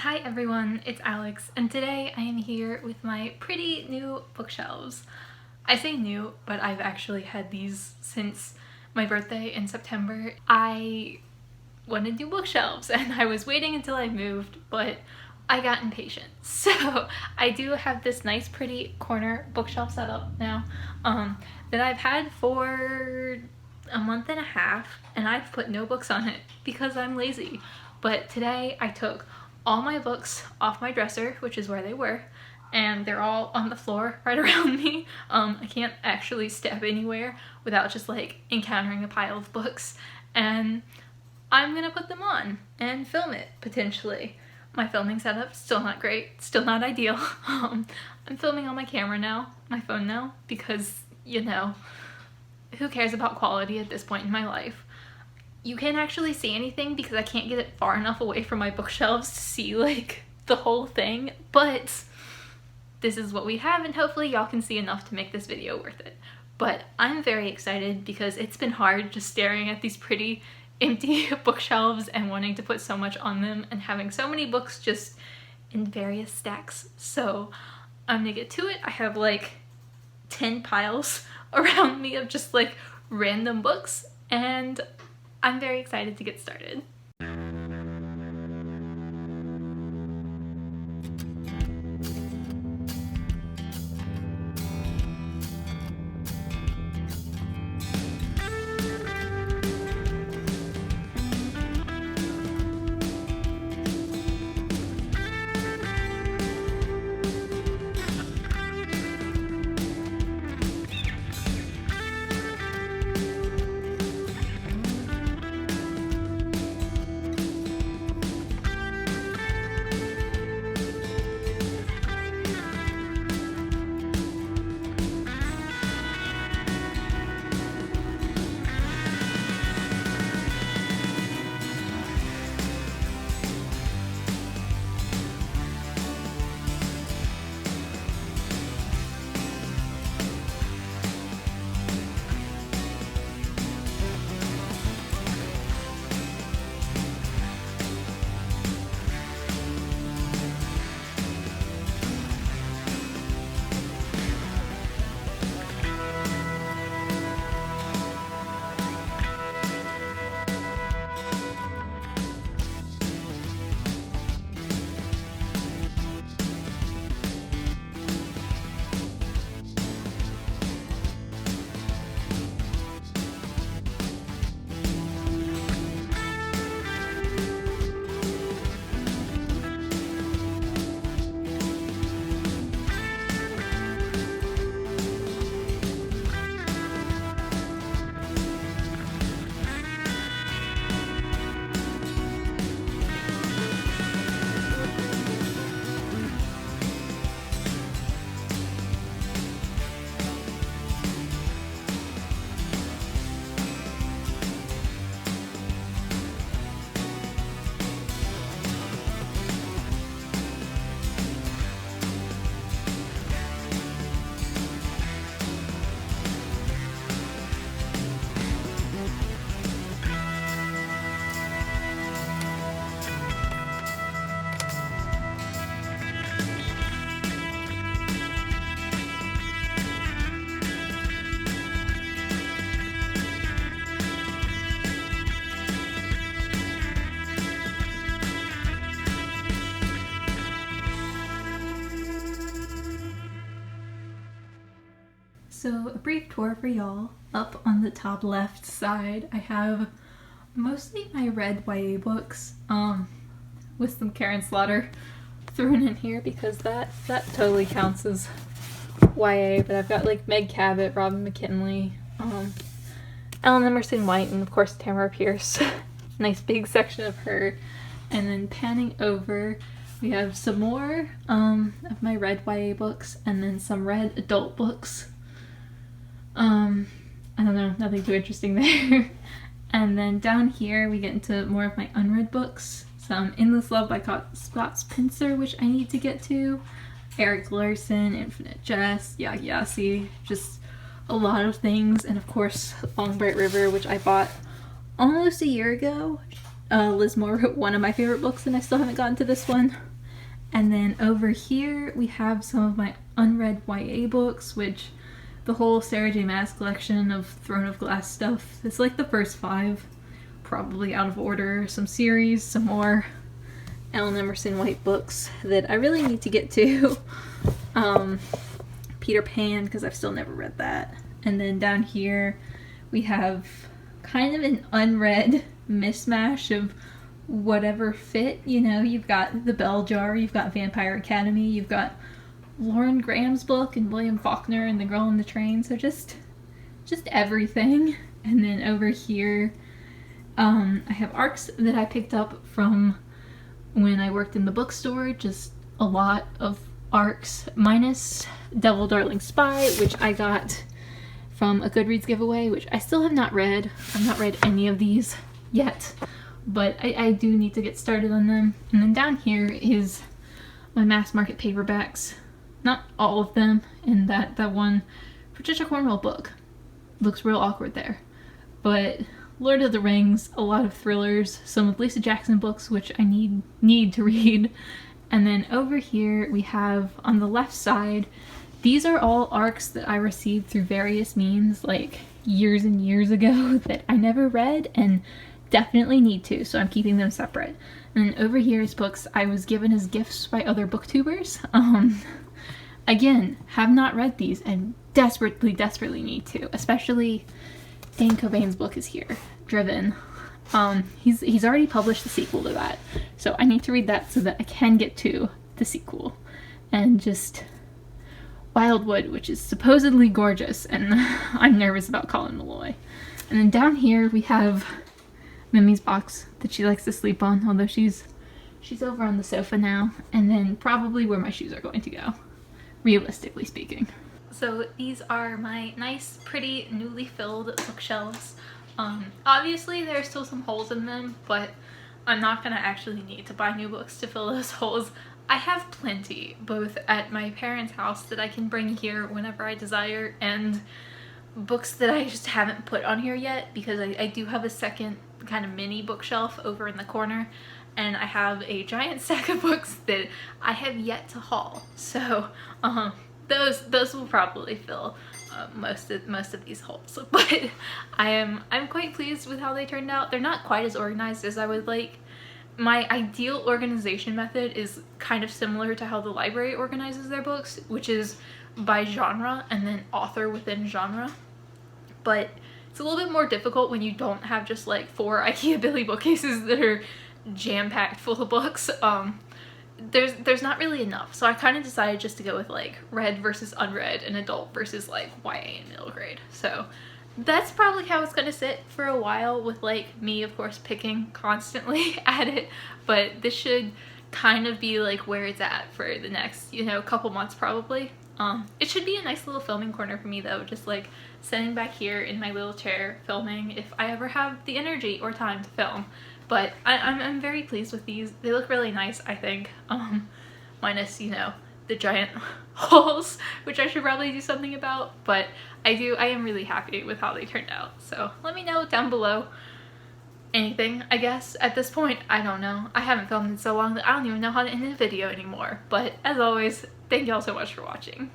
Hi everyone, it's Alex, and today I am here with my pretty new bookshelves. I say new, but I've actually had these since my birthday in September. I wanted new bookshelves and I was waiting until I moved, but I got impatient. So I do have this nice pretty corner bookshelf set up now that I've had for a month and a half, and I've put no books on it because I'm lazy. But today I took all my books off my dresser, which is where they were, and they're all on the floor right around me. I can't actually step anywhere without just like encountering a pile of books, and I'm gonna put them on and film it potentially. My filming setup's still not great, still not ideal. I'm filming on my camera now, my phone now, because you know, who cares about quality at this point in my life? You can't actually see anything because I can't get it far enough away from my bookshelves to see like the whole thing, but this is what we have and hopefully y'all can see enough to make this video worth it. But I'm very excited because it's been hard just staring at these pretty empty bookshelves and wanting to put so much on them and having so many books just in various stacks. So I'm gonna get to it. I have like 10 piles around me of just like random books, and I'm very excited to get started. So a brief tour for y'all. Up on the top left side, I have mostly my red YA books, with some Karen Slaughter thrown in here because that totally counts as YA, but I've got like Meg Cabot, Robin McKinley, Ellen Emerson White, and of course Tamara Pierce. Nice big section of her. And then panning over, we have some more of my red YA books and then some red adult books. I don't know, nothing too interesting there. And then down here we get into more of my unread books. Some Endless Love by Scott Spencer, which I need to get to. Eric Larson, Infinite Jest, Yag Yasi, just a lot of things. And of course, Long Bright River, which I bought almost a year ago. Liz Moore wrote one of my favorite books and I still haven't gotten to this one. And then over here we have some of my unread YA books, which the whole Sarah J Maas collection of Throne of Glass stuff. It's like the first 5, probably out of order. Some series, some more Ellen Emerson White books that I really need to get to. Peter Pan, because I've still never read that. And then down here we have kind of an unread mismatch of whatever fit, you know. You've got The Bell Jar, you've got Vampire Academy, you've got Lauren Graham's book and William Faulkner and The Girl on the Train, so just everything. And then over here I have ARCs that I picked up from when I worked in the bookstore, just a lot of ARCs, minus Devil Darling Spy, which I got from a Goodreads giveaway, which I still have not read. I've not read any of these yet, but I do need to get started on them. And then down here is my mass market paperbacks. Not all of them, and that one Patricia Cornwell book looks real awkward there. But Lord of the Rings, a lot of thrillers, some of Lisa Jackson books, which I need to read. And then over here we have, on the left side, these are all ARCs that I received through various means, like years and years ago, that I never read and definitely need to, so I'm keeping them separate. And then over here is books I was given as gifts by other booktubers. Again, have not read these and desperately need to, especially Dan Cobain's book is here, Driven. He's already published the sequel to that, so I need to read that so that I can get to the sequel. And just Wildwood, which is supposedly gorgeous, and I'm nervous about Colin Malloy. And then down here we have Mimi's box that she likes to sleep on, although she's over on the sofa now. And then probably where my shoes are going to go, realistically speaking. So these are my nice, pretty, newly filled bookshelves. Obviously there are still some holes in them, but I'm not gonna actually need to buy new books to fill those holes. I have plenty, both at my parents' house that I can bring here whenever I desire, and books that I just haven't put on here yet, because I do have a second kind of mini bookshelf over in the corner, and I have a giant stack of books that I have yet to haul. So those will probably fill most of these holes, but I'm quite pleased with how they turned out. They're not quite as organized as I would like. My ideal organization method is kind of similar to how the library organizes their books, which is by genre and then author within genre. But it's a little bit more difficult when you don't have just like 4 IKEA Billy bookcases that are jam-packed full of books. There's not really enough, so I kind of decided just to go with like read versus unread and adult versus like YA and middle grade. So that's probably how it's gonna sit for a while, with like me of course picking constantly at it, but this should kind of be like where it's at for the next, you know, couple months probably. It should be a nice little filming corner for me though, just like sitting back here in my little chair filming if I ever have the energy or time to film. But I'm very pleased with these. They look really nice, I think, minus, you know, the giant holes, which I should probably do something about, but I am really happy with how they turned out. So let me know down below anything, I guess. At this point, I don't know. I haven't filmed in so long that I don't even know how to end a video anymore. But as always, thank y'all so much for watching.